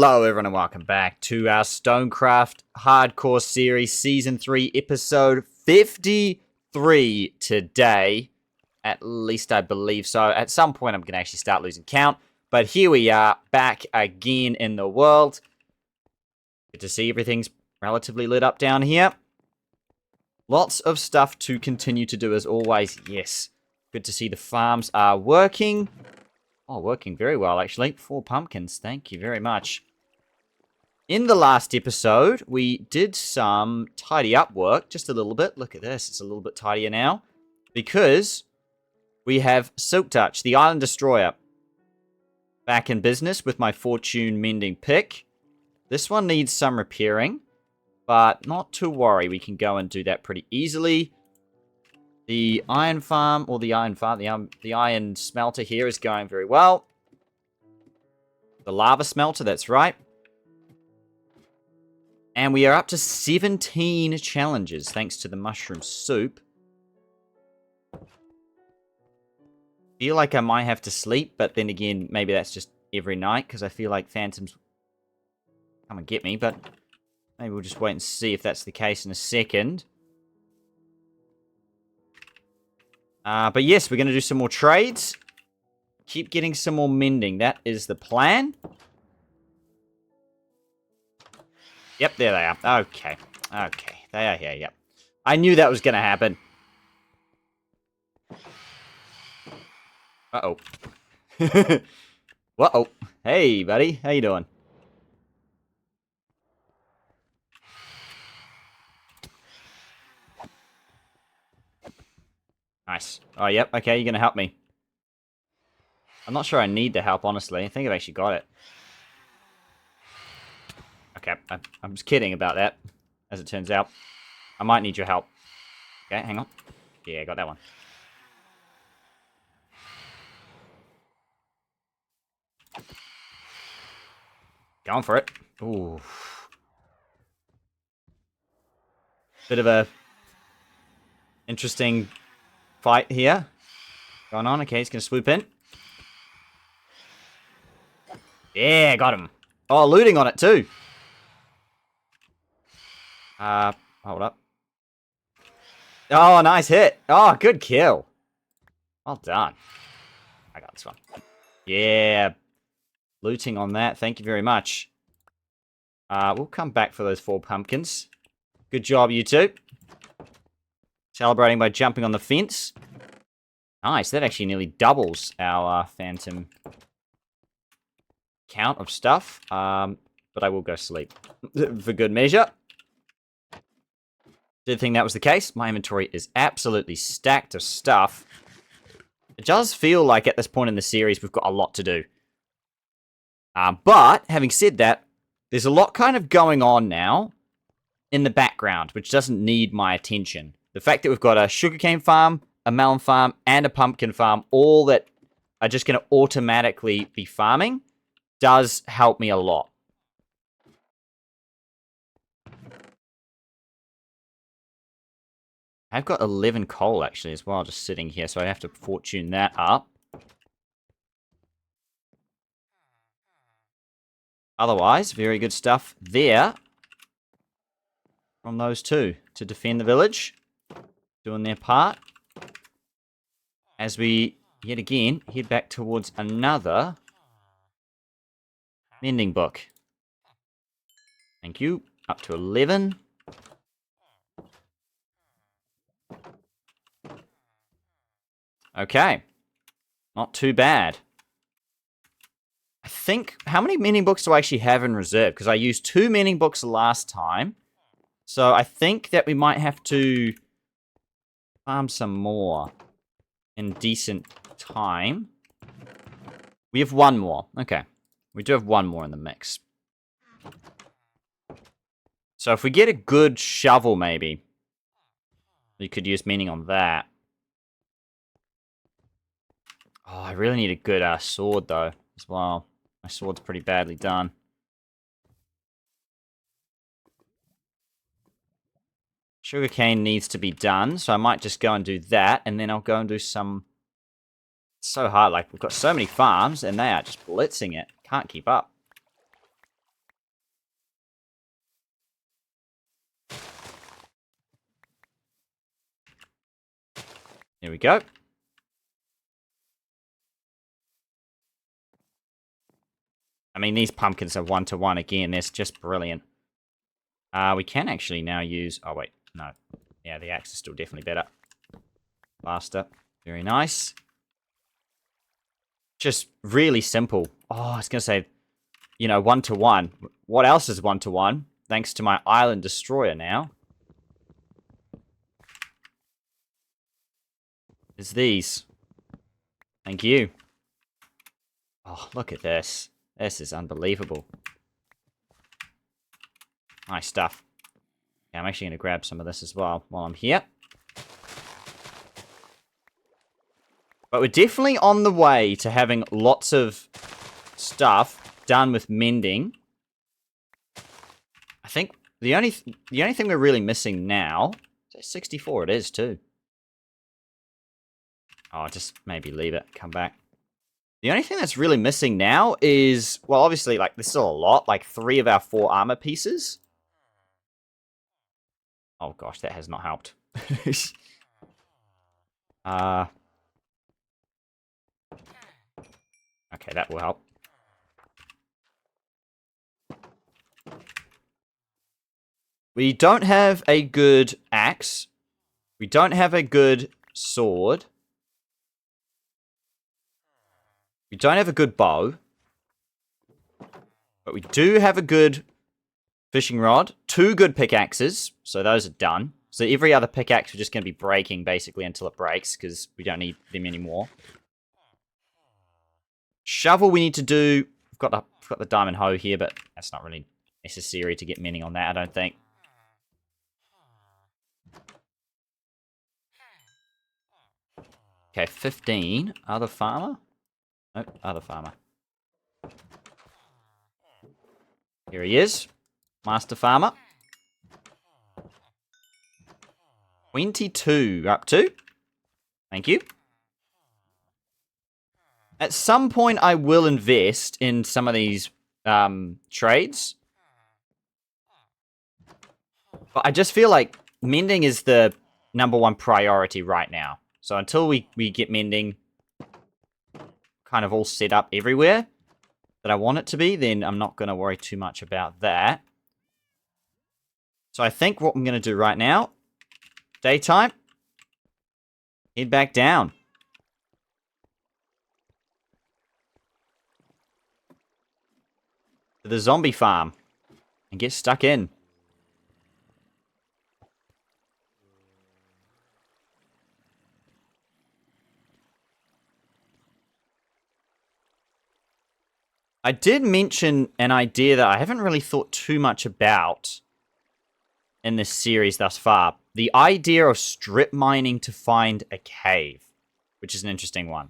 Hello everyone and welcome back to our Stonecraft Hardcore series, Season 3, Episode 53 today. At least I believe so. At some point I'm going to actually start losing count. But here we are, back again in the world. Good to see everything's relatively lit up down here. Lots of stuff to continue to do as always, yes. Good to see the farms are working. Oh, working very well, actually. 4 pumpkins. Thank you very much. In the last episode, we did some tidy up work. Just a little bit. Look at this. It's a little bit tidier now. Because we have Silk Touch, the Island Destroyer, back in business with my Fortune Mending Pick. This one needs some repairing. But not to worry. We can go and do that pretty easily. The iron farm, or the iron smelter here is going very well. The lava smelter, that's right. And we are up to 17 challenges, thanks to the mushroom soup. Feel like I might have to sleep, but then again, maybe that's just every night, because I feel like phantoms come and get me, but maybe we'll just wait and see if that's the case in a second. But yes, we're going to do some more trades. Keep getting some more mending. That is the plan. Yep, there they are. Okay. Okay. They are here, yep. I knew that was going to happen. Uh-oh. Uh-oh. Hey, buddy. How you doing? Nice. Oh, yep. Okay, you're going to help me. I'm not sure I need the help, honestly. I think I've actually got it. Okay, I'm just kidding about that, as it turns out. I might need your help. Okay, hang on. Yeah, I got that one. Going for it. Ooh. Bit of a interesting fight here going on. Okay, he's gonna swoop in. Yeah, got him. Oh, looting on it too. Hold up. Oh, nice hit. Oh, good kill. Well done. I got this one. Yeah. Looting on that. Thank you very much. We'll come back for those 4 pumpkins. Good job, you two. Celebrating by jumping on the fence. Nice, that actually nearly doubles our phantom count of stuff. But I will go sleep for good measure. Did think that was the case. My inventory is absolutely stacked of stuff. It does feel like at this point in the series we've got a lot to do. But, having said that, there's a lot kind of going on now in the background, which doesn't need my attention. The fact that we've got a sugarcane farm, a melon farm, and a pumpkin farm, all that are just going to automatically be farming, does help me a lot. I've got 11 coal, actually, as well, just sitting here, so I have to fortune that up. Otherwise, very good stuff there from those two to defend the village, doing their part. As we, yet again, head back towards another mending book. Thank you. Up to 11. Okay. Not too bad. I think, how many mending books do I actually have in reserve? Because I used 2 mending books last time. So I think that we might have to farm some more in decent time. We have 1 more. Okay. We do have 1 more in the mix. So if we get a good shovel, maybe, we could use mending on that. Oh, I really need a good sword, though, as well. My sword's pretty badly done. Sugarcane needs to be done, so I might just go and do that, and then I'll go and do some... It's so hard, like, we've got so many farms, and they are just blitzing it. Can't keep up. There we go. I mean, these pumpkins are 1-to-1 again. That's just brilliant. We can actually now use... Oh, wait. No. Yeah, the axe is still definitely better. Faster. Very nice. Just really simple. Oh, I was going to say, 1-to-1. What else is 1-to-1? Thanks to my island destroyer now. Is these. Thank you. Oh, look at this. This is unbelievable. Nice stuff. Okay, I'm actually going to grab some of this as well while I'm here. But we're definitely on the way to having lots of stuff done with mending. I think the only thing we're really missing now... 64 it is too. Oh, just maybe leave it. Come back. The only thing that's really missing now is... Well, obviously, like, there's still a lot. Like, 3 of our 4 armor pieces. Oh, gosh, that has not helped. Okay, that will help. We don't have a good axe. We don't have a good sword. We don't have a good bow. But we do have a good fishing rod. 2 good pickaxes. So those are done. So every other pickaxe we're just going to be breaking basically until it breaks because we don't need them anymore. Shovel we need to do... I've got the diamond hoe here, but that's not really necessary to get mending on that, I don't think. Okay, 15. Other farmer? Nope, other farmer. Here he is. Master farmer. 22 up to. Thank you. At some point, I will invest in some of these trades. But I just feel like mending is the #1 priority right now. So until we get mending kind of all set up everywhere that I want it to be, then I'm not going to worry too much about that. So I think what I'm going to do right now, daytime, head back down. To the zombie farm and get stuck in. I did mention an idea that I haven't really thought too much about in this series thus far. The idea of strip mining to find a cave, which is an interesting one.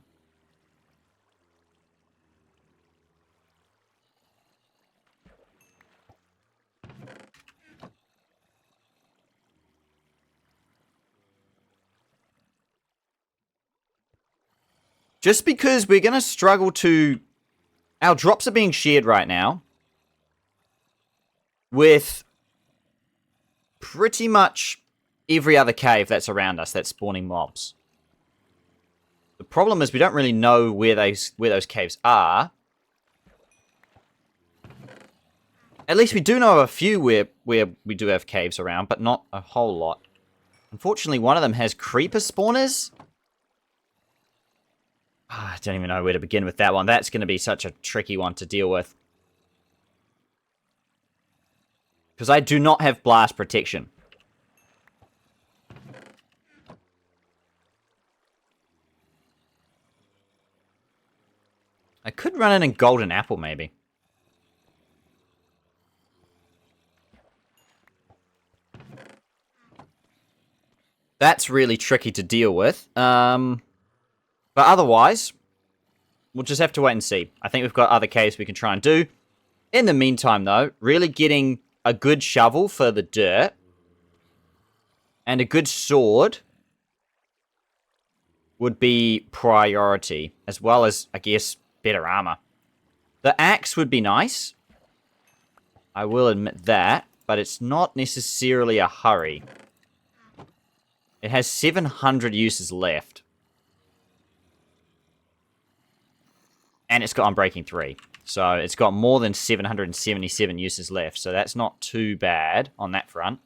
Just because we're going to struggle to... Our drops are being shared right now with pretty much every other cave that's around us that's spawning mobs. The problem is we don't really know where those caves are. At least we do know of a few where we do have caves around, but not a whole lot. Unfortunately, one of them has creeper spawners. I don't even know where to begin with that one. That's going to be such a tricky one to deal with. Because I do not have blast protection. I could run in golden apple, maybe. That's really tricky to deal with. But otherwise, we'll just have to wait and see. I think we've got other caves we can try and do. In the meantime, though, really getting a good shovel for the dirt and a good sword would be priority, as well as, I guess, better armor. The axe would be nice. I will admit that, but it's not necessarily a hurry. It has 700 uses left. And it's got Unbreaking 3. So it's got more than 777 uses left. So that's not too bad on that front.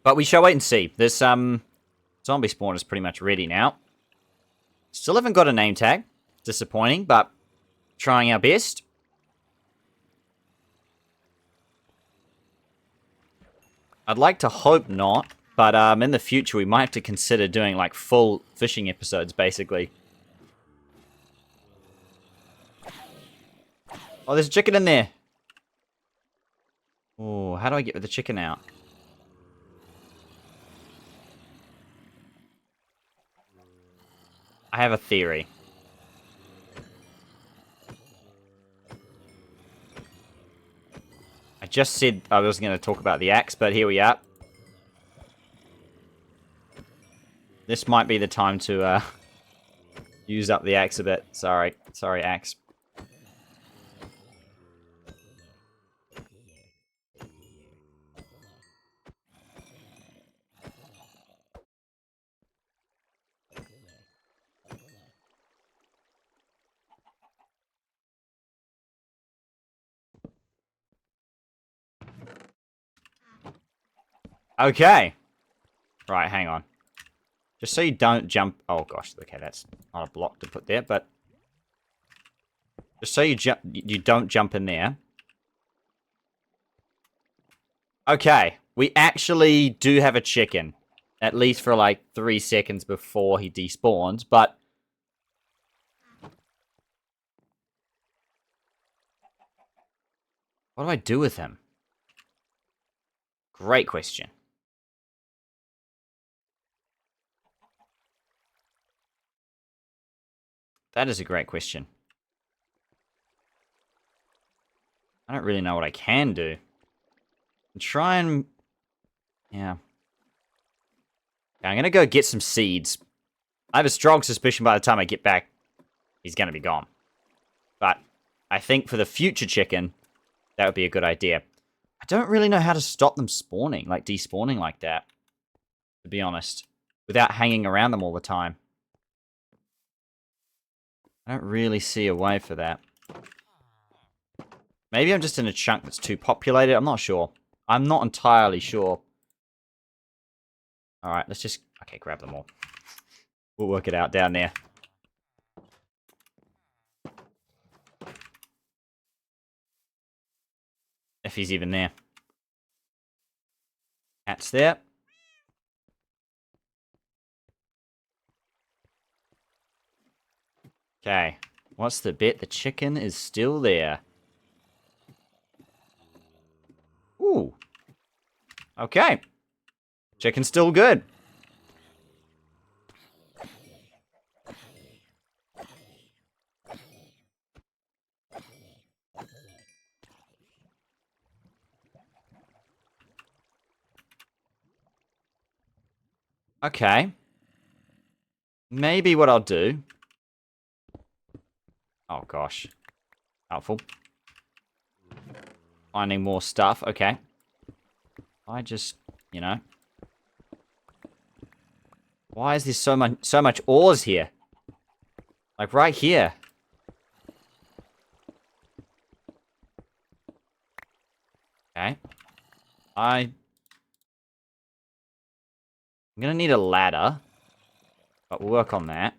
But we shall wait and see. This zombie spawn is pretty much ready now. Still haven't got a name tag. Disappointing, but trying our best. I'd like to hope not, but in the future we might have to consider doing like full fishing episodes, basically. Oh, there's a chicken in there. Oh, how do I get the chicken out? I have a theory. I just said I was going to talk about the axe, but here we are. This might be the time to use up the axe a bit. Sorry, axe. Okay. Right, hang on. Just so you don't jump... Oh, gosh. Okay, that's not a block to put there, but... Just so you don't jump in there. Okay. We actually do have a chicken. At least for, like, 3 seconds before he despawns, but... What do I do with him? Great question. That is a great question. I don't really know what I can do. Try and... Yeah. I'm going to go get some seeds. I have a strong suspicion by the time I get back, he's going to be gone. But I think for the future chicken, that would be a good idea. I don't really know how to stop them spawning, like despawning like that, to be honest, without hanging around them all the time. I don't really see a way for that. Maybe I'm just in a chunk that's too populated. I'm not sure. I'm not entirely sure. All right, let's just... Okay, grab them all. We'll work it out down there. If he's even there. Cat's there. Okay. What's the bit? The chicken is still there. Ooh. Okay. Chicken's still good. Okay. Maybe what I'll do... Oh, gosh. Helpful. Finding more stuff. Okay. I just, you know... Why is there so much ores here? Like, right here. Okay. I'm gonna need a ladder. But we'll work on that.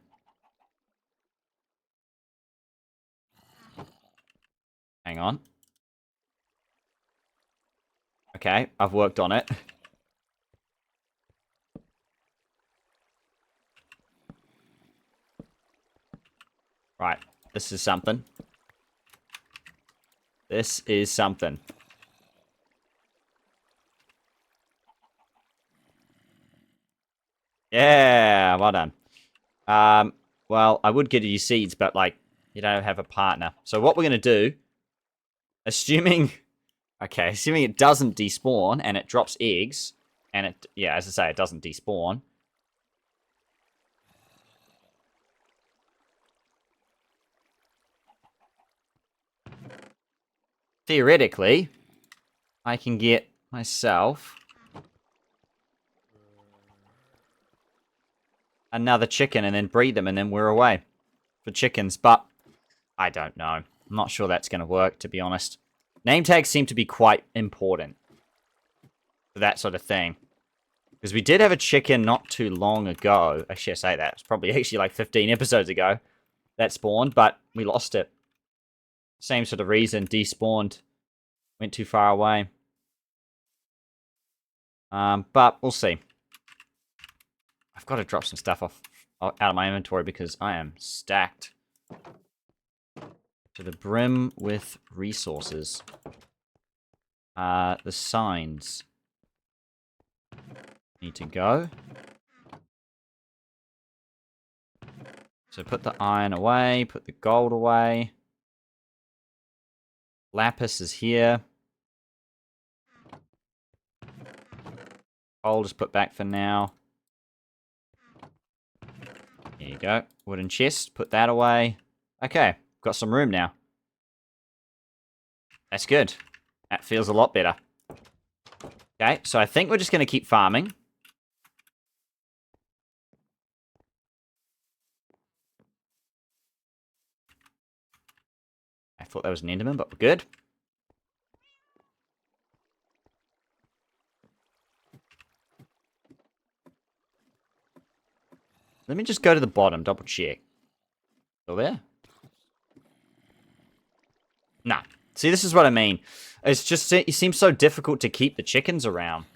Hang on. Okay, I've worked on it. Right, this is something. This is something. Yeah, well done. Well, I would give you seeds, but, like, you don't have a partner. So what we're going to do, assuming... Okay, assuming it doesn't despawn, and it drops eggs, and it... Yeah, as I say, it doesn't despawn. Theoretically, I can get myself another chicken and then breed them, and then we're away for chickens. But I don't know. I'm not sure that's going to work, to be honest. Name tags seem to be quite important for that sort of thing. Because we did have a chicken not too long ago. Actually, I say that. It's probably actually like 15 episodes ago that spawned, but we lost it. Same sort of reason. Despawned. Went too far away. But we'll see. I've got to drop some stuff off out of my inventory because I am stacked to the brim with resources. The signs need to go. So put the iron away, put the gold away. Lapis is here. Gold is put back for now. Here you go. Wooden chest, put that away. Okay, got some room now. That's good. That feels a lot better. Okay, so I think we're just going to keep farming. I thought that was an enderman, but we're good. Let me just go to the bottom, double check. Still there? Nah. See, this is what I mean. It's just, it seems so difficult to keep the chickens around.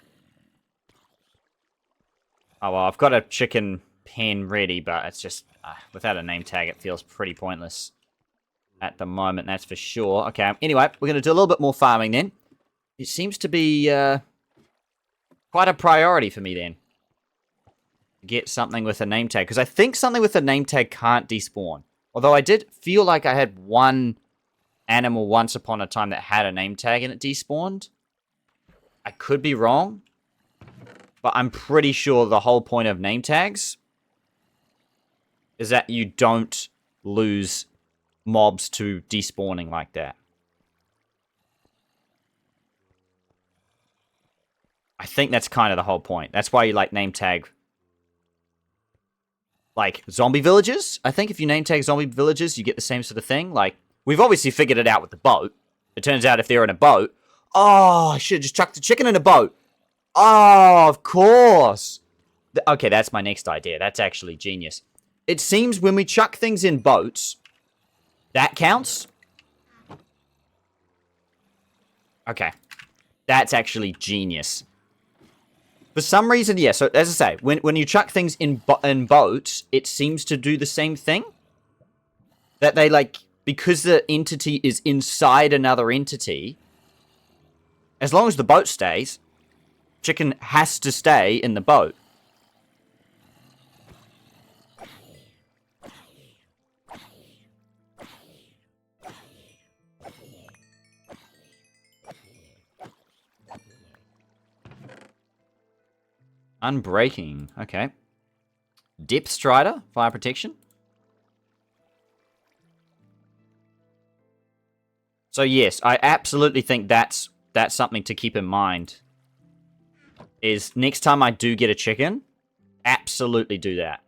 Oh, well, I've got a chicken pen ready, but it's just, without a name tag, it feels pretty pointless at the moment, that's for sure. Okay, anyway, we're going to do a little bit more farming then. It seems to be quite a priority for me then. Get something with a name tag, because I think something with a name tag can't despawn. Although I did feel like I had one animal once upon a time that had a name tag and it despawned. I could be wrong, but I'm pretty sure the whole point of name tags is that you don't lose mobs to despawning like that. I think that's kind of the whole point. That's why you like name tag like zombie villages. I think if you name tag zombie villages, you get the same sort of thing. Like, we've obviously figured it out with the boat. It turns out if they're in a boat... Oh, I should have just chucked the chicken in a boat. Oh, of course. Okay, that's my next idea. That's actually genius. It seems when we chuck things in boats, that counts. Okay. That's actually genius. For some reason, yeah, so as I say, when you chuck things in boats, it seems to do the same thing. That they, like, because the entity is inside another entity, as long as the boat stays, chicken has to stay in the boat. Unbreaking. Okay. Depth Strider. Fire protection. So yes, I absolutely think that's something to keep in mind. Is next time I do get a chicken, absolutely do that.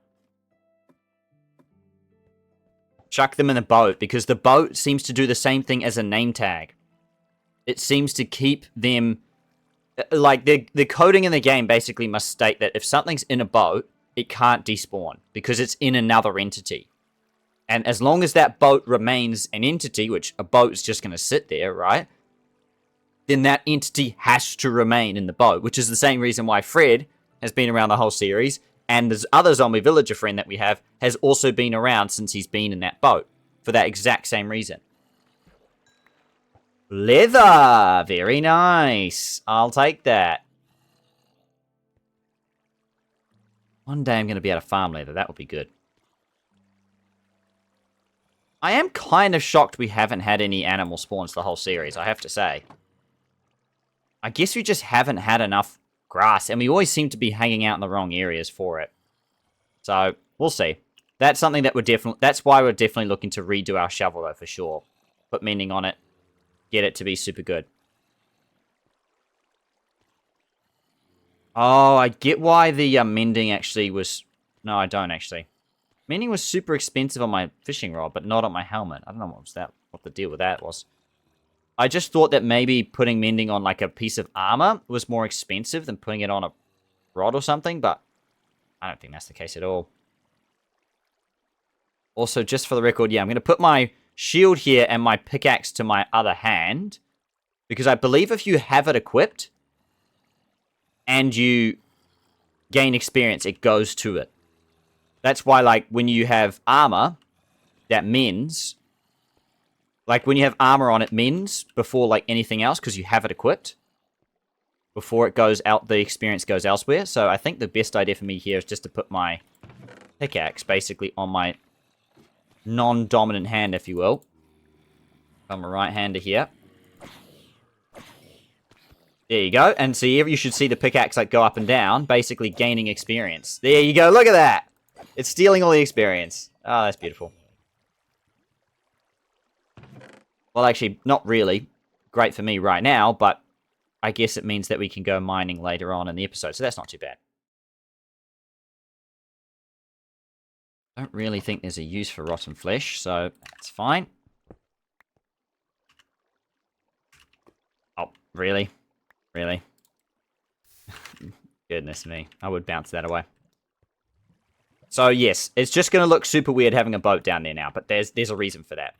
Chuck them in a boat, because the boat seems to do the same thing as a name tag. It seems to keep them... Like, the coding in the game basically must state that if something's in a boat, it can't despawn, because it's in another entity. And as long as that boat remains an entity, which a boat is just going to sit there, right? Then that entity has to remain in the boat, which is the same reason why Fred has been around the whole series, and this other zombie villager friend that we have has also been around since he's been in that boat, for that exact same reason. Leather! Very nice. I'll take that. One day I'm going to be able to farm leather. That would be good. I am kind of shocked we haven't had any animal spawns the whole series, I have to say. I guess we just haven't had enough grass, and we always seem to be hanging out in the wrong areas for it. So, we'll see. That's something that that's why we're definitely looking to redo our shovel, though, for sure. Put mending on it. Get it to be super good. Oh, I get why the mending actually was... No, I don't, actually. Mending was super expensive on my fishing rod, but not on my helmet. I don't know what the deal with that was. I just thought that maybe putting mending on, like, a piece of armor was more expensive than putting it on a rod or something, but I don't think that's the case at all. Also, just for the record, yeah, I'm going to put my shield here and my pickaxe to my other hand, because I believe if you have it equipped and you gain experience, it goes to it. That's why, like, when you have armor that mends, like, when you have armor on, it mends before, like, anything else, because you have it equipped. Before it goes out, the experience goes elsewhere. So I think the best idea for me here is just to put my pickaxe, basically, on my non-dominant hand, if you will. I'm a right-hander here. There you go. And see, you should see the pickaxe, like, go up and down, basically gaining experience. There you go. Look at that. It's stealing all the experience. Oh, that's beautiful. Well, actually, not really great for me right now, but I guess it means that we can go mining later on in the episode, so that's not too bad. Don't really think there's a use for rotten flesh, so that's fine. Oh, really? Really? Goodness me. I would bounce that away. So, yes, it's just going to look super weird having a boat down there now, but there's a reason for that.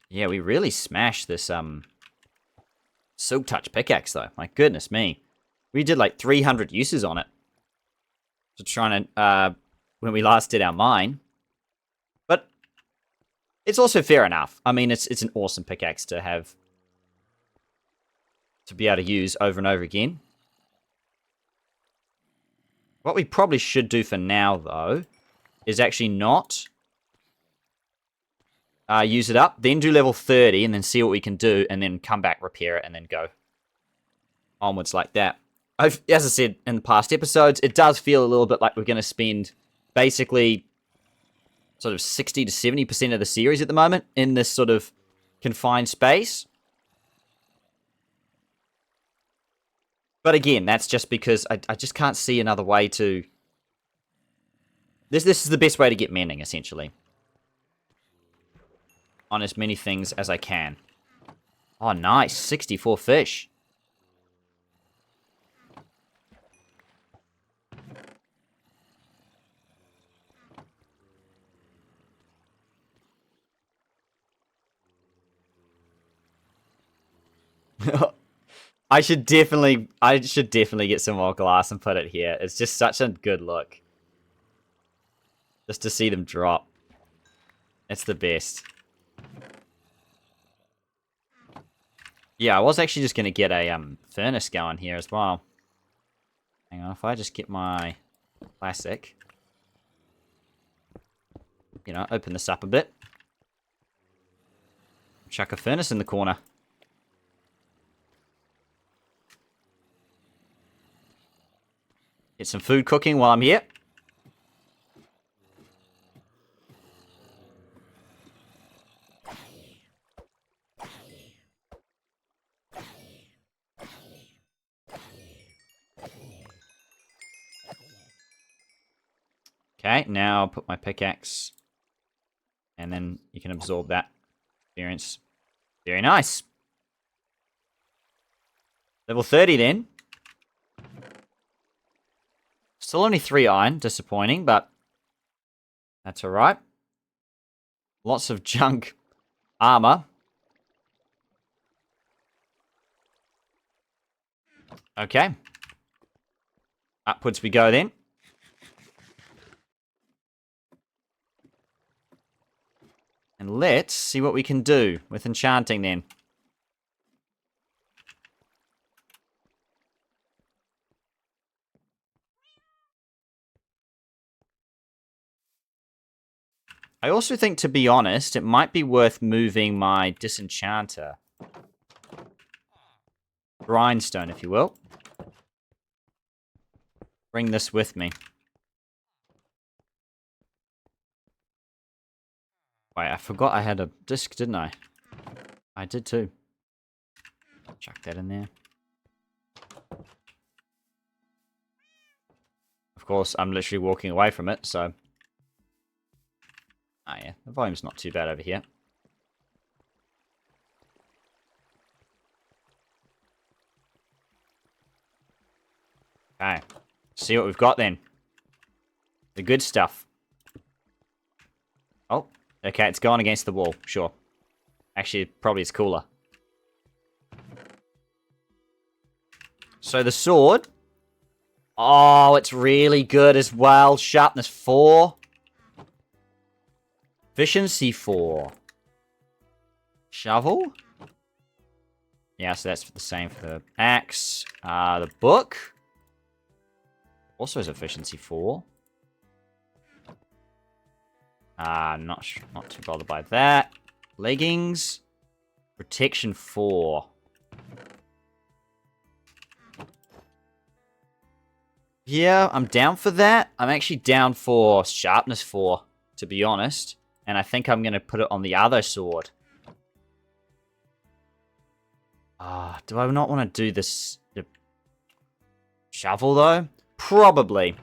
Yeah, we really smashed this, Silk Touch pickaxe, though. My goodness me. We did, like, 300 uses on it. To trying to, when we last did our mine. But it's also fair enough. I mean, it's an awesome pickaxe to have, to be able to use over and over again. What we probably should do for now, though, is actually not use it up, then do level 30, and then see what we can do, and then come back, repair it, and then go onwards like that. As I said in the past episodes, it does feel a little bit like we're going to spend basically sort of 60 to 70% of the series at the moment in this sort of confined space. But again, that's just because I just can't see another way to... This is the best way to get mending, essentially. On as many things as I can. Oh, nice. 64 fish. I should definitely get some more glass and put it here. It's just such a good look. Just to see them drop. It's the best. Yeah, I was actually just going to get a furnace going here as well. Hang on, if I just get my classic. You know, open this up a bit. Chuck a furnace in the corner. Get some food cooking while I'm here. Okay, now I'll put my pickaxe. And then you can absorb that experience. Very nice. Level 30 then. Still only 3 iron, disappointing, but that's alright. Lots of junk armor. Okay. Upwards we go then. And let's see what we can do with enchanting then. I also think, to be honest, it might be worth moving my disenchanter. Grindstone, if you will. Bring this with me. Wait, I forgot I had a disc, didn't I? I did too. Chuck that in there. Of course, I'm literally walking away from it, so... Ah, yeah. The volume's not too bad over here. Okay. See what we've got then. The good stuff. Oh, okay, it's going against the wall. Sure. Actually, probably it's cooler. So the sword... Oh, it's really good as well. Sharpness 4. Efficiency 4. Shovel? Yeah, so that's the same for the axe. The book. Also has efficiency 4. Not too bothered by that. Leggings. Protection 4. Yeah, I'm down for that. I'm actually down for sharpness 4, to be honest. And I think I'm going to put it on the other sword. Do I not want to do this... The shovel, though? Probably.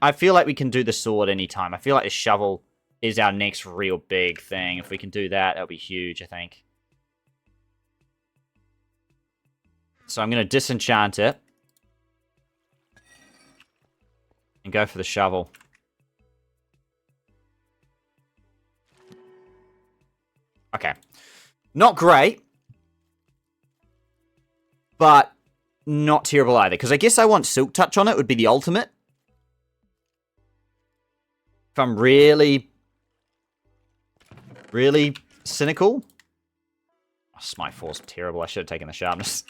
I feel like we can do the sword anytime. I feel like the shovel is our next real big thing. If we can do that, that'll be huge, I think. So I'm going to disenchant it. And go for the shovel. Okay. Not great. But not terrible either. Because I guess I want Silk Touch on it. Would be the ultimate. If I'm really cynical. Oh, Smite 4's terrible. I should have taken the sharpness.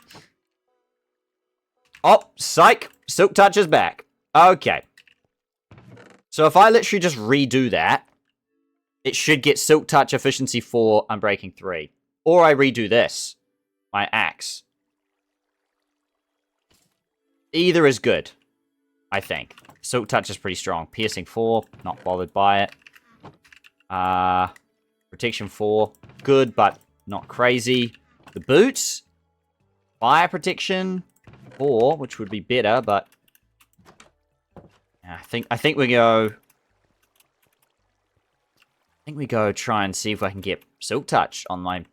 Oh, psych. Silk Touch is back. Okay. So if I literally just redo that, it should get Silk Touch, Efficiency 4, Unbreaking 3. Or I redo this. My axe. Either is good, I think. Silk Touch is pretty strong. Piercing 4, not bothered by it. Protection 4, good, but not crazy. The boots, Fire Protection 4, which would be better, but... I think we go... I think we go try and see if I can get Silk Touch on my...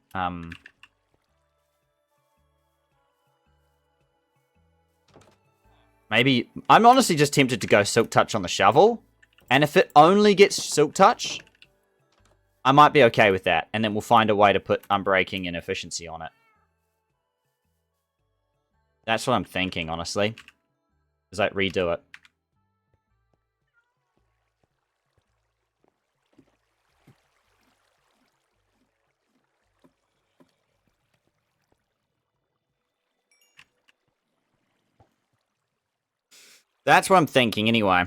Maybe... I'm honestly just tempted to go Silk Touch on the shovel. And if it only gets Silk Touch, I might be okay with that. And then we'll find a way to put Unbreaking and Efficiency on it. That's what I'm thinking, honestly. Is like redo it. That's what I'm thinking, anyway.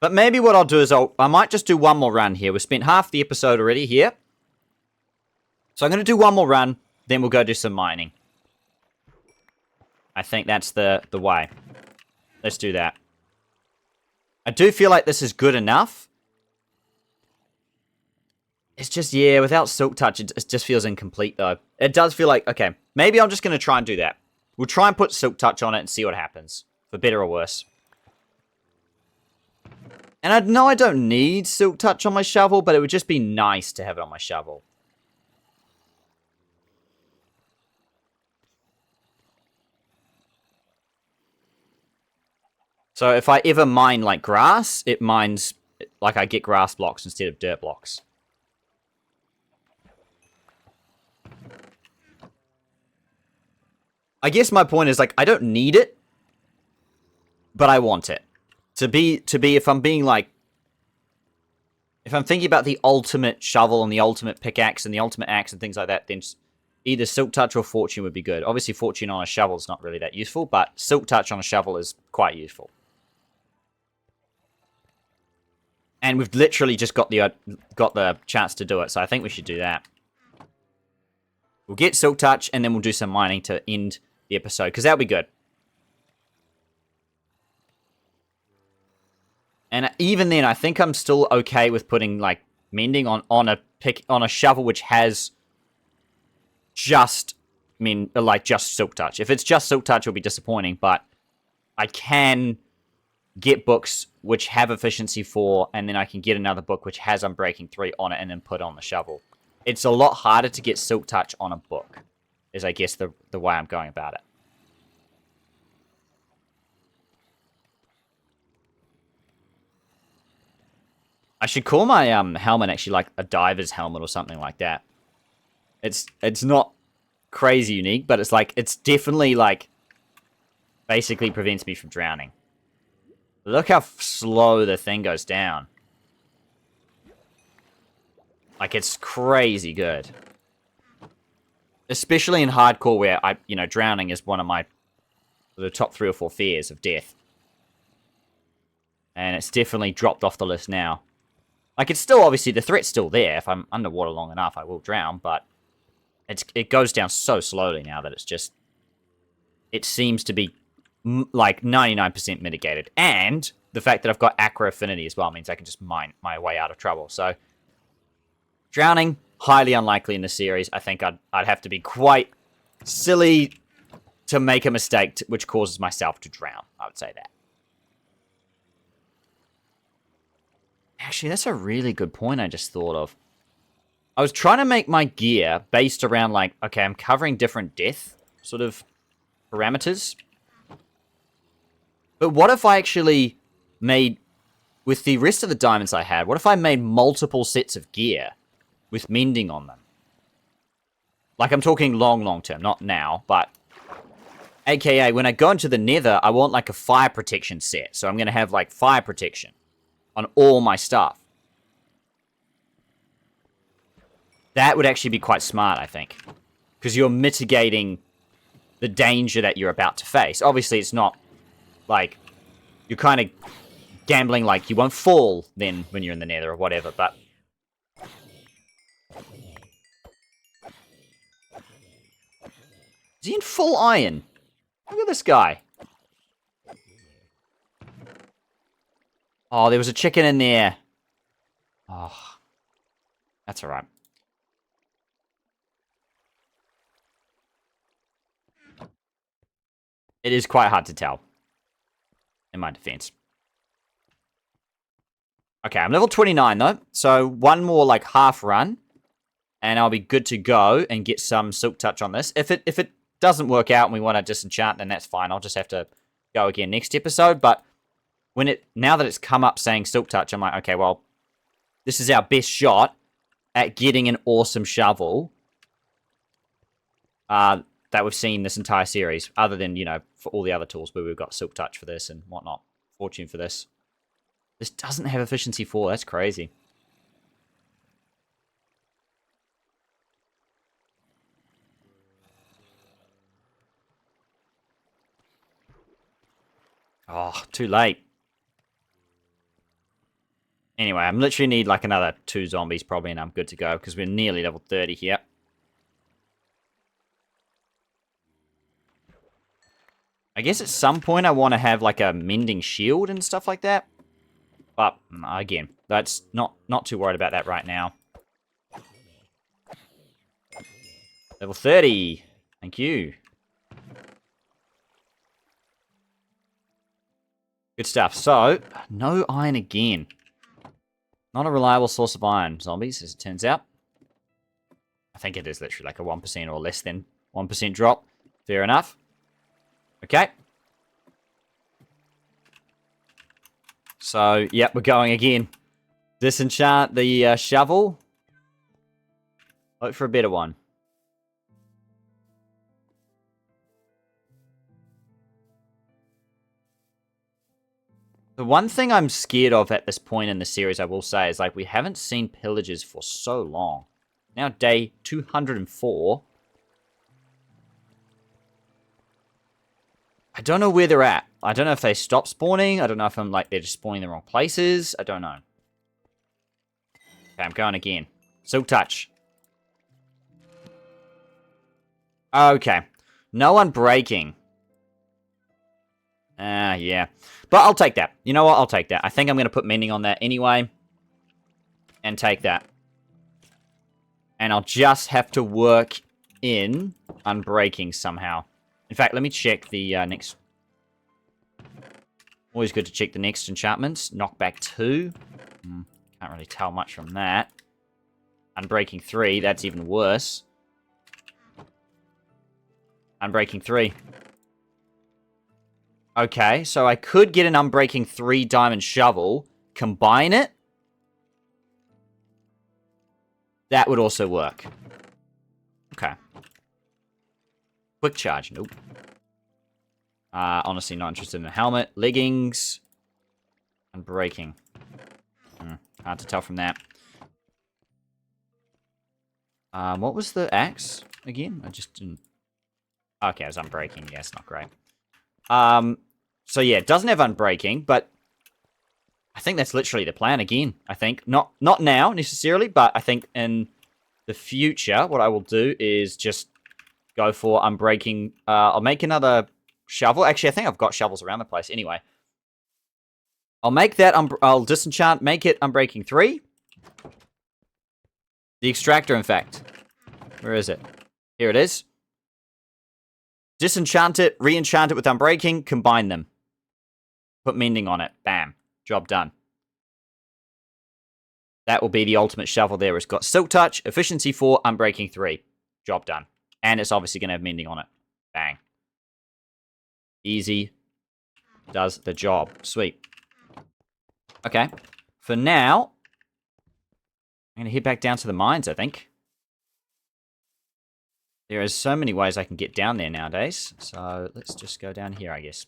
But maybe what I'll do is I might just do one more run here. We've spent half the episode already here. So I'm going to do one more run, then we'll go do some mining. I think that's the way. Let's do that. I do feel like this is good enough. It's just, yeah, without Silk Touch, it just feels incomplete, though. It does feel like, okay, maybe I'm just going to try and do that. We'll try and put Silk Touch on it and see what happens. For better or worse. And I know I don't need Silk Touch on my shovel, but it would just be nice to have it on my shovel. So if I ever mine like grass, it mines like I get grass blocks instead of dirt blocks. I guess my point is like I don't need it, but I want it. To be if I'm being like if I'm thinking about the ultimate shovel and the ultimate pickaxe and the ultimate axe and things like that, then either Silk Touch or Fortune would be good. Obviously, Fortune on a shovel is not really that useful, but Silk Touch on a shovel is quite useful. And we've literally just got the chance to do it, so I think we should do that. We'll get Silk Touch, and then we'll do some mining to end the episode, because that'll be good. And even then, I think I'm still okay with putting, like, mending on a shovel which has just Silk Touch. If it's just Silk Touch, it'll be disappointing, but I can get books which have efficiency 4, and then I can get another book which has Unbreaking 3 on it and then put on the shovel. It's a lot harder to get Silk Touch on a book, is I guess the way I'm going about it. I should call my helmet actually like a diver's helmet or something like that. It's not crazy unique, but it's definitely like basically prevents me from drowning. Look how slow the thing goes down. Like, it's crazy good. Especially in hardcore where drowning is one of the top 3 or 4 fears of death. And it's definitely dropped off the list now. Like, it's still, obviously, the threat's still there. If I'm underwater long enough, I will drown, but it goes down so slowly now that it seems to be, like, 99% mitigated. And the fact that I've got Aqua Affinity as well means I can just mine my way out of trouble. So, drowning, highly unlikely in the series. I think I'd have to be quite silly to make a mistake which causes myself to drown. I would say that. Actually, that's a really good point I just thought of. I was trying to make my gear based around, like, okay, I'm covering different death sort of parameters. But what if I actually made, with the rest of the diamonds I had, what if I made multiple sets of gear with mending on them? Like, I'm talking long term, not now, but AKA, when I go into the nether, I want, like, a fire protection set. So I'm going to have, like, fire protection on all my stuff. That would actually be quite smart, I think. Because you're mitigating the danger that you're about to face. Obviously, it's not, like, you're kind of gambling like you won't fall then when you're in the nether or whatever, but... Is he in full iron? Look at this guy. Oh, there was a chicken in there. Oh, that's alright. It is quite hard to tell, in my defense. Okay, I'm level 29, though. So, one more, like, half run. And I'll be good to go and get some Silk Touch on this. If it doesn't work out and we want to disenchant, then that's fine. I'll just have to go again next episode. But now that it's come up saying Silk Touch, I'm like, okay, well, this is our best shot at getting an awesome shovel that we've seen this entire series, other than, for all the other tools where we've got Silk Touch for this and whatnot. Fortune for this. This doesn't have efficiency 4. That's crazy. Oh, too late. Anyway, I literally need like another 2 zombies probably and I'm good to go because we're nearly level 30 here. I guess at some point I want to have like a mending shield and stuff like that. But again, that's not too worried about that right now. Level 30. Thank you. Good stuff. So, no iron again. Not a reliable source of iron, zombies, as it turns out. I think it is literally like a 1% or less than 1% drop. Fair enough. Okay. So, yep, we're going again. Disenchant the shovel. Hope for a better one. The one thing I'm scared of at this point in the series, I will say, is like we haven't seen pillagers for so long. Now day 204. I don't know where they're at. I don't know if they stopped spawning. I don't know if they're just spawning in the wrong places. I don't know. Okay, I'm going again. Silk touch. Okay. No one breaking. Yeah. But I'll take that. You know what? I'll take that. I think I'm going to put mending on that anyway. And take that. And I'll just have to work in unbreaking somehow. In fact, let me check the next... Always good to check the next enchantments. Knockback 2. Can't really tell much from that. Unbreaking 3. That's even worse. Unbreaking 3. Okay, so I could get an Unbreaking 3 diamond shovel, combine it. That would also work. Okay. Quick charge, nope. Honestly, not interested in a helmet. Leggings. Unbreaking. Hard to tell from that. What was the axe again? I just didn't... Okay, it was Unbreaking. Yeah, it's not great. So yeah, it doesn't have Unbreaking, but I think that's literally the plan again, I think. Not now, necessarily, but I think in the future, what I will do is just go for Unbreaking. I'll make another shovel. Actually, I think I've got shovels around the place anyway. I'll make that, I'll disenchant, make it Unbreaking 3. The extractor, in fact. Where is it? Here it is. Disenchant it, re-enchant it with Unbreaking, combine them. Put mending on it. Bam. Job done. That will be the ultimate shovel there. It's got Silk Touch, Efficiency 4, Unbreaking 3. Job done. And it's obviously going to have mending on it. Bang. Easy. Does the job. Sweet. Okay. For now, I'm going to head back down to the mines, I think. There are so many ways I can get down there nowadays. So let's just go down here, I guess.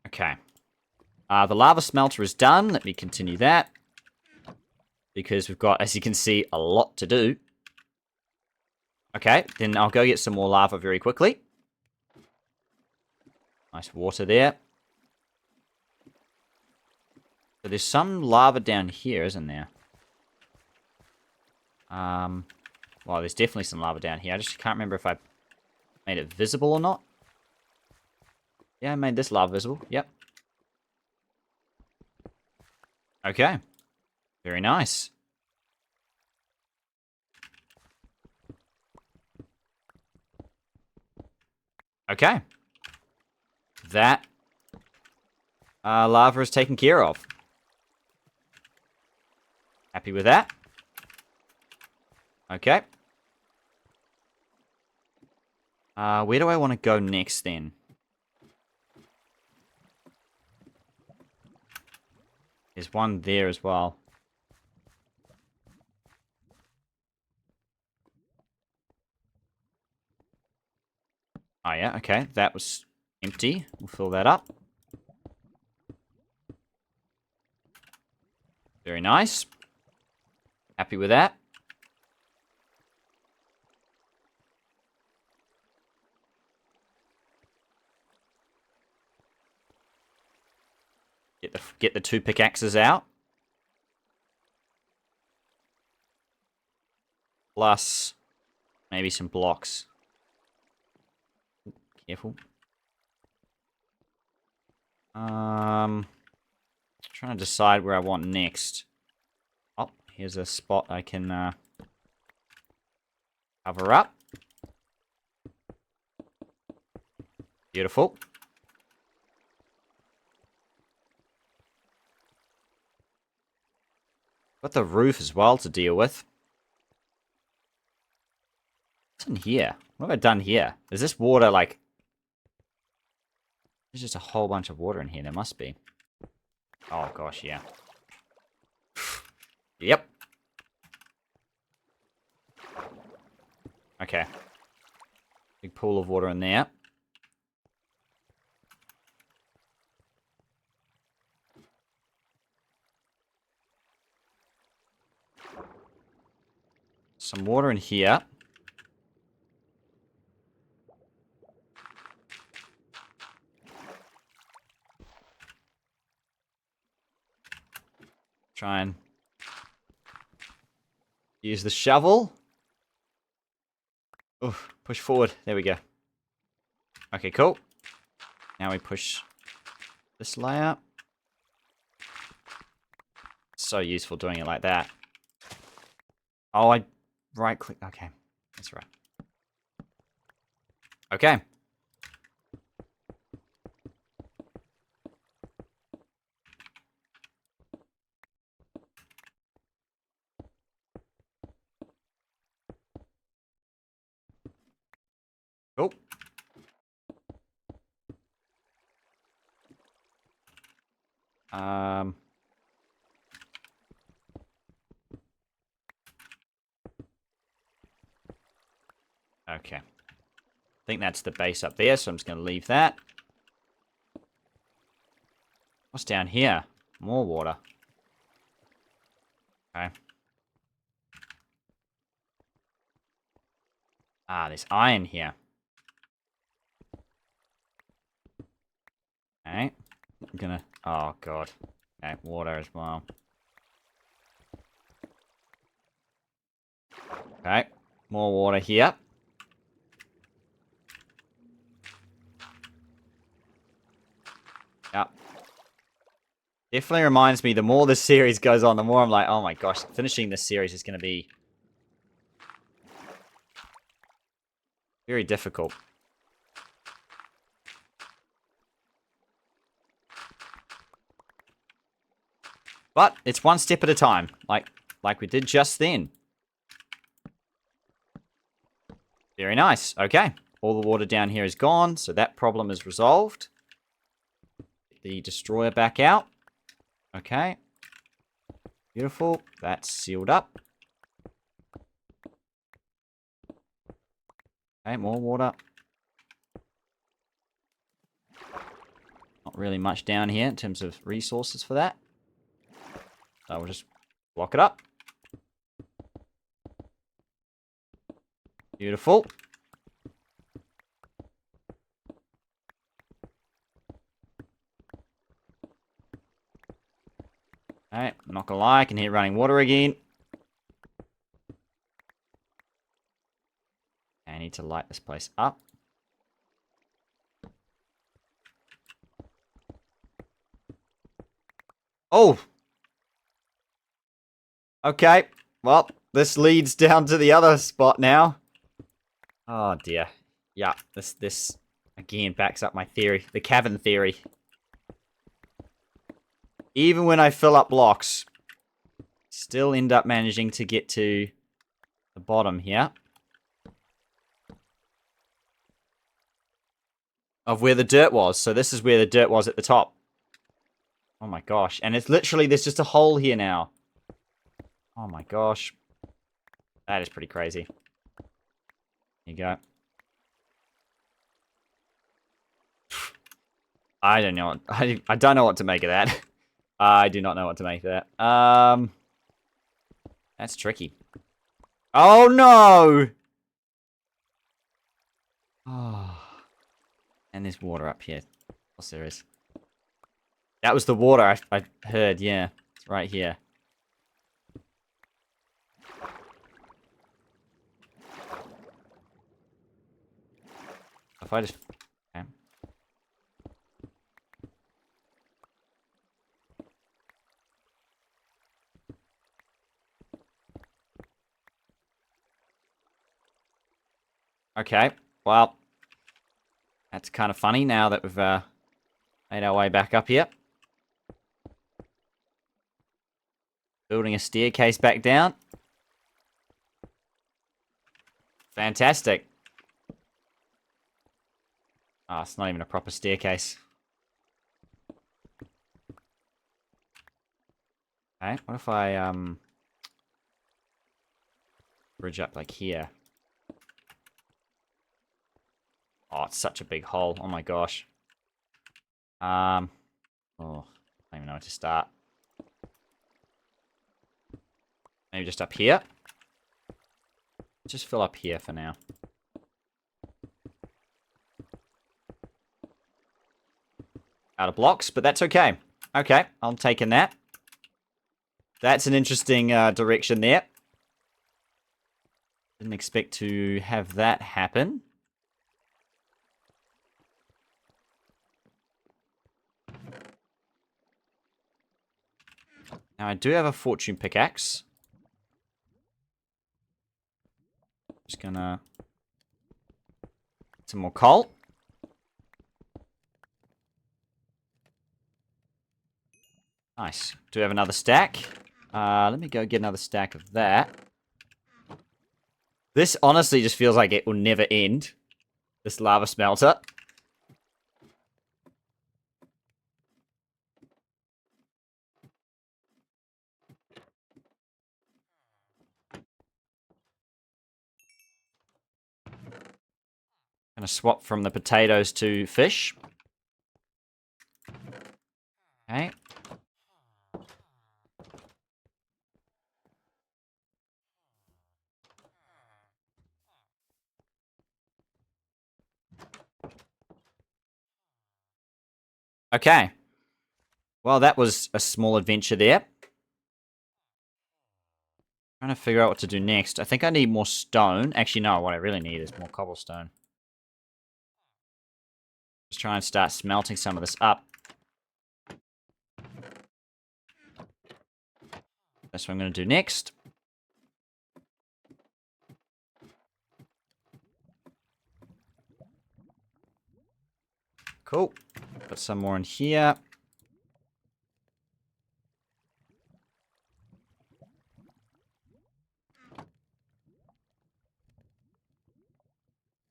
Okay. The lava smelter is done. Let me continue that. Because we've got, as you can see, a lot to do. Okay, then I'll go get some more lava very quickly. Nice water there. So there's some lava down here, isn't there? Well, there's definitely some lava down here. I just can't remember if I made it visible or not. Yeah, I made this lava visible. Yep. Okay. Very nice. Okay. That lava is taken care of. Happy with that? Okay. Where do I want to go next then? There's one there as well. Oh yeah, okay. That was empty. We'll fill that up. Very nice. Happy with that. Get the 2 pickaxes out. Plus maybe some blocks. Careful. Trying to decide where I want next. Oh, here's a spot I can cover up. Beautiful. Got the roof as well to deal with. What's in here? What have I done here? Is this water like... There's just a whole bunch of water in here. There must be. Oh gosh, yeah. Yep. Okay. Big pool of water in there. Some water in here. Try and use the shovel. Oof, push forward. There we go. Okay, cool. Now we push this layer. So useful doing it like that. Oh, I right click. Okay, that's right. Okay. Cool. Um. Okay. I think that's the base up there, so I'm just going to leave that. What's down here? More water. Okay. Ah, there's iron here. Okay. I'm gonna... Oh, God. Okay, water as well. Okay. More water here. Yep. Definitely reminds me, the more this series goes on, the more I'm like, oh my gosh, finishing this series is going to be very difficult. But it's one step at a time, like we did just then. Very nice. Okay. All the water down here is gone, so that problem is resolved. Get the destroyer back out. Okay. Beautiful. That's sealed up. Okay, more water. Not really much down here in terms of resources for that. So we'll just block it up. Beautiful. Alright, I'm not gonna lie, I can hear running water again. I need to light this place up. Oh! Okay, well, this leads down to the other spot now. Oh dear. Yeah, this again backs up my theory. The cavern theory. Even when I fill up blocks, still end up managing to get to the bottom here. Of where the dirt was. So this is where the dirt was at the top. Oh my gosh. And it's literally, there's just a hole here now. Oh my gosh. That is pretty crazy. Here you go. I don't know. I don't know what to make of that. I do not know what to make of that. That's tricky. Oh no! Oh. And there's water up here. Of course there is. That was the water I heard, yeah. It's right here. If I just... Okay. Okay, well, that's kind of funny now that we've made our way back up here. Building a staircase back down. Fantastic. Oh, it's not even a proper staircase. Okay, what if I bridge up like here? it's such a big hole. Oh my gosh. Oh, I don't even know where to start. Maybe just up here. Just fill up here for now. Out of blocks, but that's okay. Okay, I'm taking that. That's an interesting direction there. Didn't expect to have that happen. Now, I do have a fortune pickaxe. Just gonna... some more coal. Nice. Do we have another stack? Let me go get another stack of that. This honestly just feels like it will never end. This lava smelter. Gonna swap from the potatoes to fish. Okay. Okay. Well, that was a small adventure there. Trying to figure out what to do next. I think I need more stone. Actually, no, what I really need is more cobblestone. Just try and start smelting some of this up. That's what I'm going to do next. Cool. Put some more in here.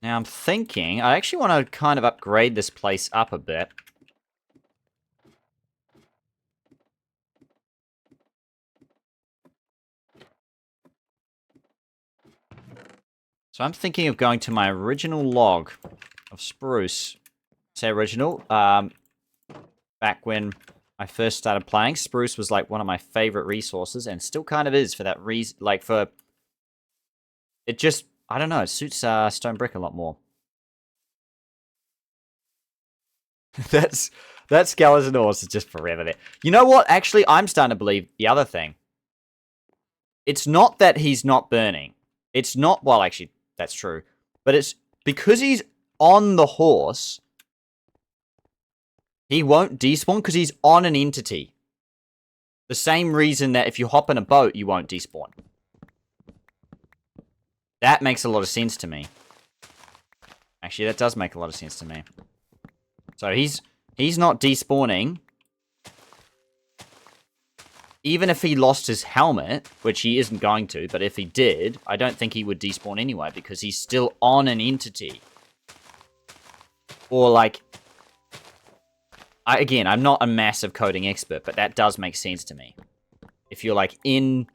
Now I'm thinking, I actually want to kind of upgrade this place up a bit. So I'm thinking of going to my original log of spruce. Say original. Back when I first started playing, spruce was like one of my favorite resources, and still kind of is for that reason. Like for it just, I don't know, it suits stone brick a lot more. that skeleton horse is just forever there. You know what? Actually, I'm starting to believe the other thing. It's not that he's not burning. It's not, well, actually, that's true. But it's because he's on the horse, he won't despawn because he's on an entity. The same reason that if you hop in a boat, you won't despawn. That makes a lot of sense to me. Actually, that does make a lot of sense to me. So he's not despawning. Even if he lost his helmet, which he isn't going to, but if he did, I don't think he would despawn anyway, because he's still on an entity. Or, like... Again, I'm not a massive coding expert, but that does make sense to me. If you're, like, in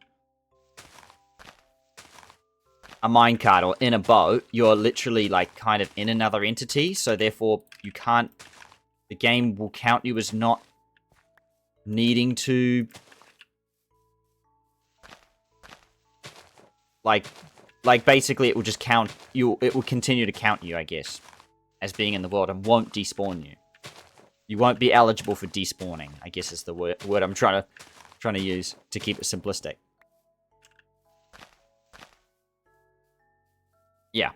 a minecart or in a boat, you're literally, like, kind of in another entity, so therefore you can't... The game will count you as not needing to... Like basically it will just count you. It will continue to count you, I guess, as being in the world and won't despawn you. You won't be eligible for despawning, I guess is the word I'm trying to use to keep it simplistic. Yeah.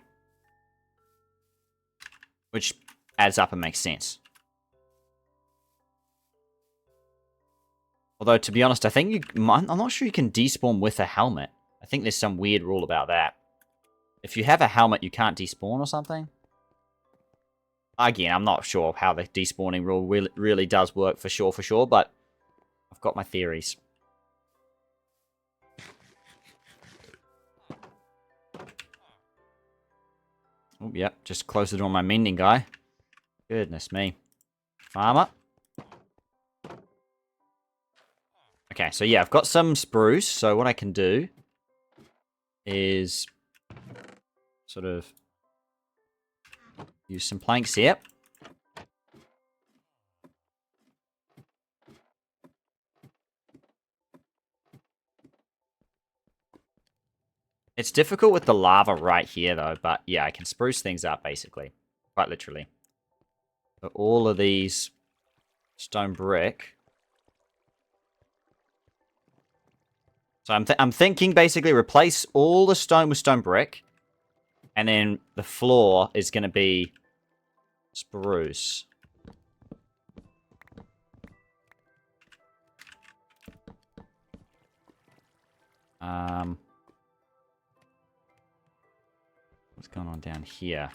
Which adds up and makes sense. Although, to be honest, I think I'm not sure you can despawn with a helmet. I think there's some weird rule about that. If you have a helmet, you can't despawn or something? Again, I'm not sure how the despawning rule really does work for sure, but I've got my theories. Oh, yep, just closed the door on my mending guy. Goodness me. Farmer. Okay, so yeah, I've got some spruce, so what I can do is sort of Use some planks here. It's difficult with the lava right here, though. But yeah, I can spruce things up, basically. Quite literally. But all of these stone brick. So I'm thinking basically replace all the stone with stone brick. And then the floor is going to be spruce. What's going on down here?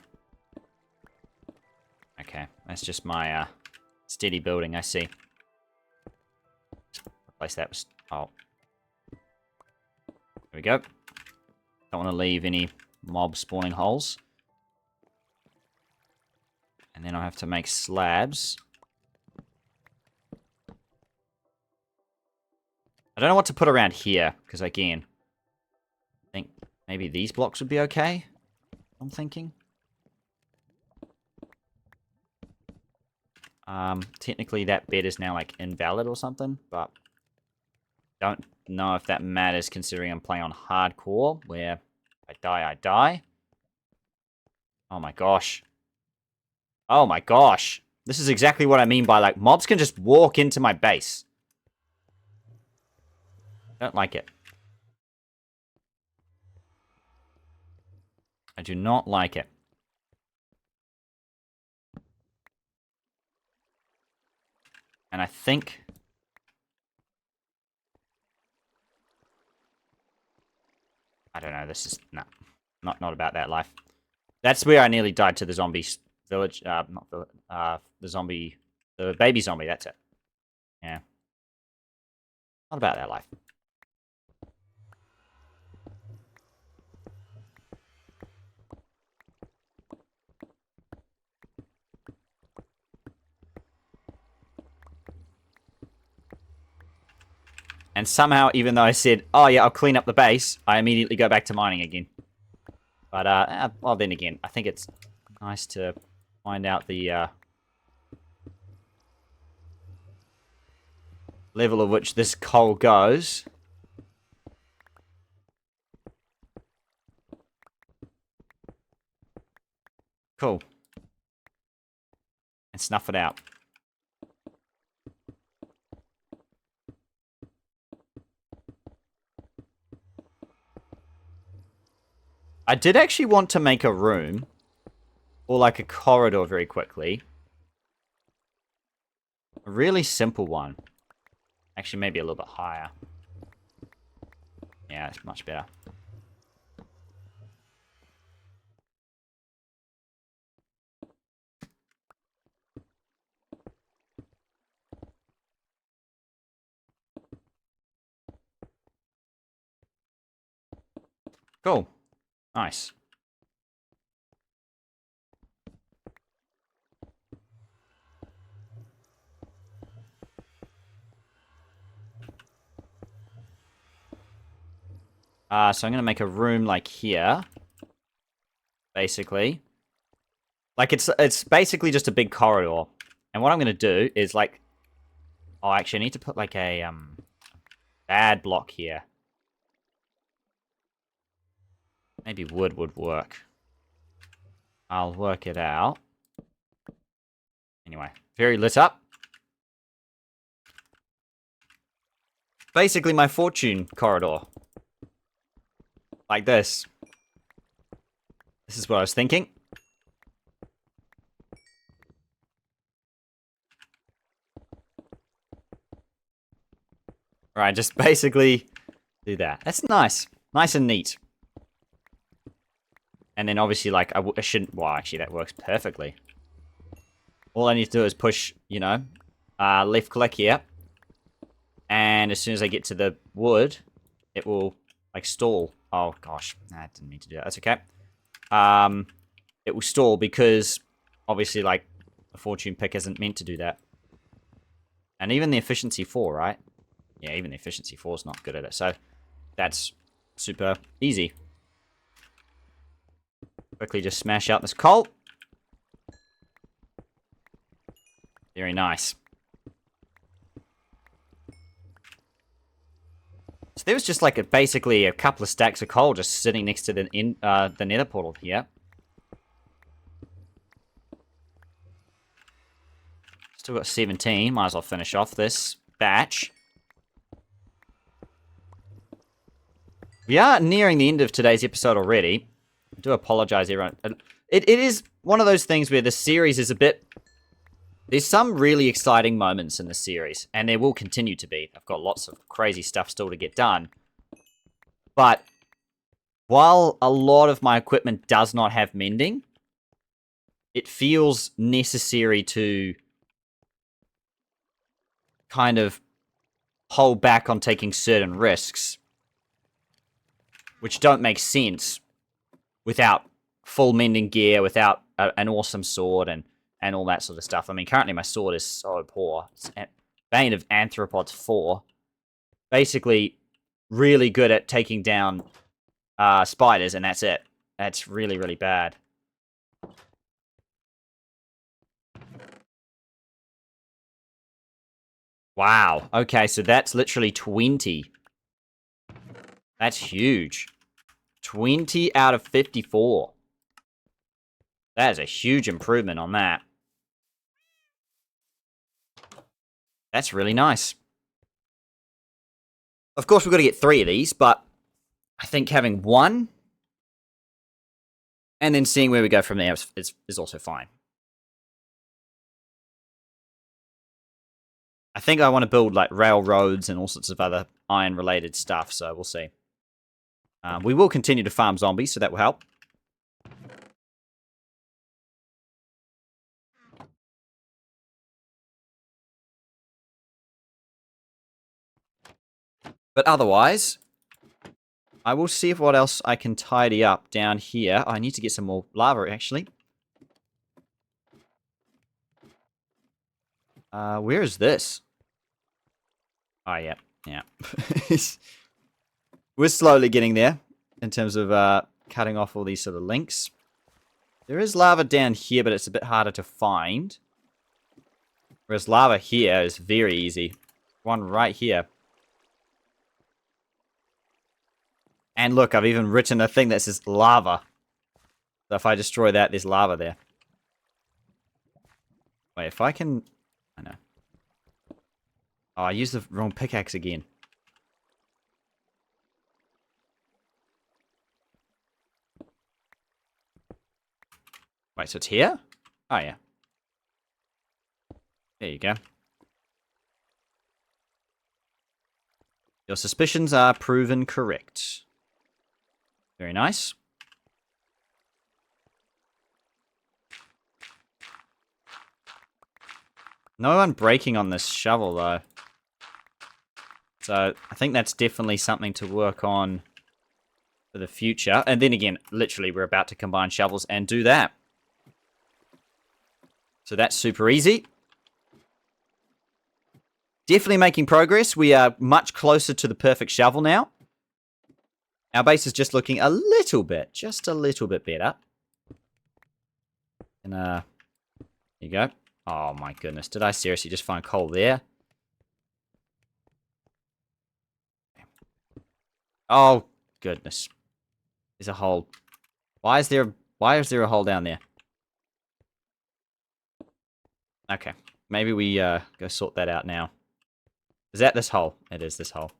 Okay, that's just my steady building, I see. Replace that with... Oh. There we go. Don't want to leave any mob spawning holes. And then I'll have to make slabs. I don't know what to put around here, because again, I think maybe these blocks would be okay. I'm thinking. Technically that bed is now like invalid or something, but don't know if that matters considering I'm playing on hardcore, where I die. Oh my gosh. Oh my gosh. This is exactly what I mean by like mobs can just walk into my base. Don't like it. I do not like it. And I think... I don't know, this is... No. Not about that life. That's where I nearly died to the zombie village. Not village. The zombie... The baby zombie, that's it. Yeah. Not about that life. And somehow, even though I said, oh yeah, I'll clean up the base, I immediately go back to mining again. But, well then again, I think it's nice to find out the level at which this coal goes. Cool. And snuff it out. I did actually want to make a room, or like a corridor very quickly. A really simple one. Actually, maybe a little bit higher. Yeah, it's much better. Cool. Nice. So I'm going to make a room like here. Basically. Like, it's basically just a big corridor. And what I'm going to do is, like... Oh, actually, I need to put, like, a, bad block here. Maybe wood would work. I'll work it out. Anyway, very lit up. Basically, my fortune corridor. Like this. This is what I was thinking. Right, just basically do that. That's nice. Nice and neat. And then obviously, like, I shouldn't... Well, actually, that works perfectly. All I need to do is push, you know, left click here. And as soon as I get to the wood, it will, like, stall. Oh, gosh. I didn't mean to do that. That's okay. It will stall because, obviously, like, a fortune pick isn't meant to do that. And even the efficiency 4, right? Yeah, even the efficiency 4 is not good at it. So, that's super easy. Quickly just smash out this coal. Very nice. So there was just like basically a couple of stacks of coal just sitting next to the nether portal here. Still got 17. Might as well finish off this batch. We are nearing the end of today's episode already. I do apologize, everyone. It is one of those things where the series is a bit... There's some really exciting moments in the series, and there will continue to be. I've got lots of crazy stuff still to get done. But while a lot of my equipment does not have mending, it feels necessary to kind of hold back on taking certain risks, which don't make sense without full mending gear, without an awesome sword, and all that sort of stuff. I mean, currently my sword is so poor. It's Bane of Anthropods 4. Basically, really good at taking down spiders, and that's it. That's really, really bad. Wow. Okay, so that's literally 20. That's huge. 20 out of 54. That is a huge improvement on that. That's really nice. Of course, we've got to get 3 of these, but I think having 1 and then seeing where we go from there is also fine. I think I want to build like railroads and all sorts of other iron-related stuff, so we'll see. We will continue to farm zombies, so that will help. But otherwise, I will see if what else I can tidy up down here. I need to get some more lava, actually. Where is this? Oh, yeah. Yeah. We're slowly getting there in terms of cutting off all these sort of links. There is lava down here, but it's a bit harder to find. Whereas lava here is very easy. One right here. And look, I've even written a thing that says lava. So if I destroy that, there's lava there. Wait, if I can... I know. Oh, I used the wrong pickaxe again. Wait, so it's here? Oh, yeah. There you go. Your suspicions are proven correct. Very nice. No unbreaking on this shovel, though. So, I think that's definitely something to work on for the future. And then again, literally, we're about to combine shovels and do that. So that's super easy. Definitely making progress. We are much closer to the perfect shovel now. Our base is just looking a little bit, just a little bit better. And, there you go. Oh my goodness, did I seriously just find coal there? Oh, goodness. There's a hole. Why is there a hole down there? Okay, maybe we go sort that out now. Is that this hole? It is this hole.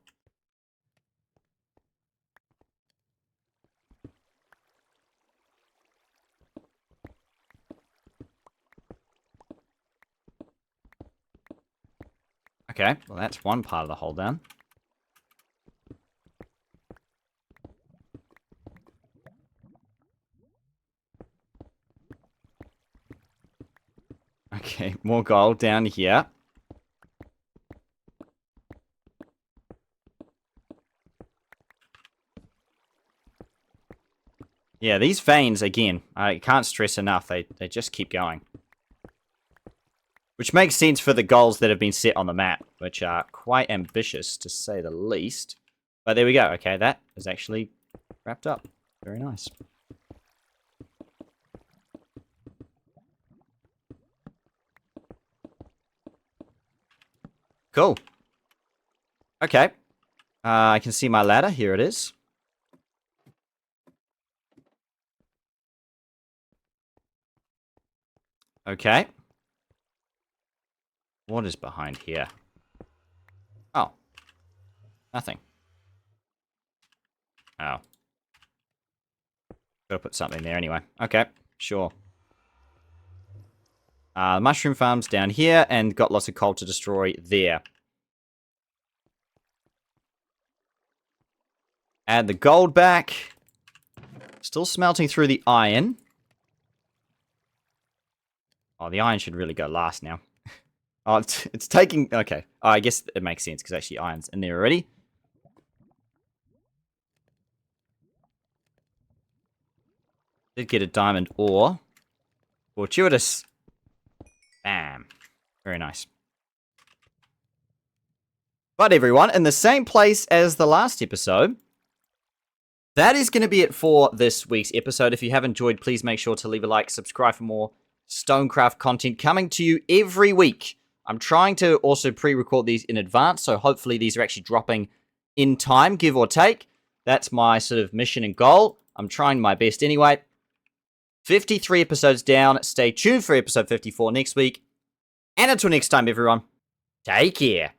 Okay, well that's one part of the hole done. Okay, more gold down here. Yeah, these veins, again, I can't stress enough, they just keep going. Which makes sense for the goals that have been set on the map, which are quite ambitious, to say the least. But there we go, okay, that is actually wrapped up. Very nice. Cool. Okay. I can see my ladder. Here it is. Okay. What is behind here? Oh. Nothing. Oh. Gotta put something there anyway. Okay. Sure. Mushroom farms down here, and got lots of coal to destroy there. Add the gold back. Still smelting through the iron. Oh, the iron should really go last now. Oh, it's taking... Okay. Oh, I guess it makes sense, because actually iron's in there already. Did get a diamond ore. Fortuitous. Bam. Very nice. But everyone, in the same place as the last episode, that is going to be it for this week's episode. If you have enjoyed, please make sure to leave a like, subscribe for more Stonecraft content coming to you every week. I'm trying to also pre-record these in advance, so hopefully these are actually dropping in time, give or take. That's my sort of mission and goal. I'm trying my best anyway. 53 episodes down. Stay tuned for episode 54 next week. And until next time, everyone, take care.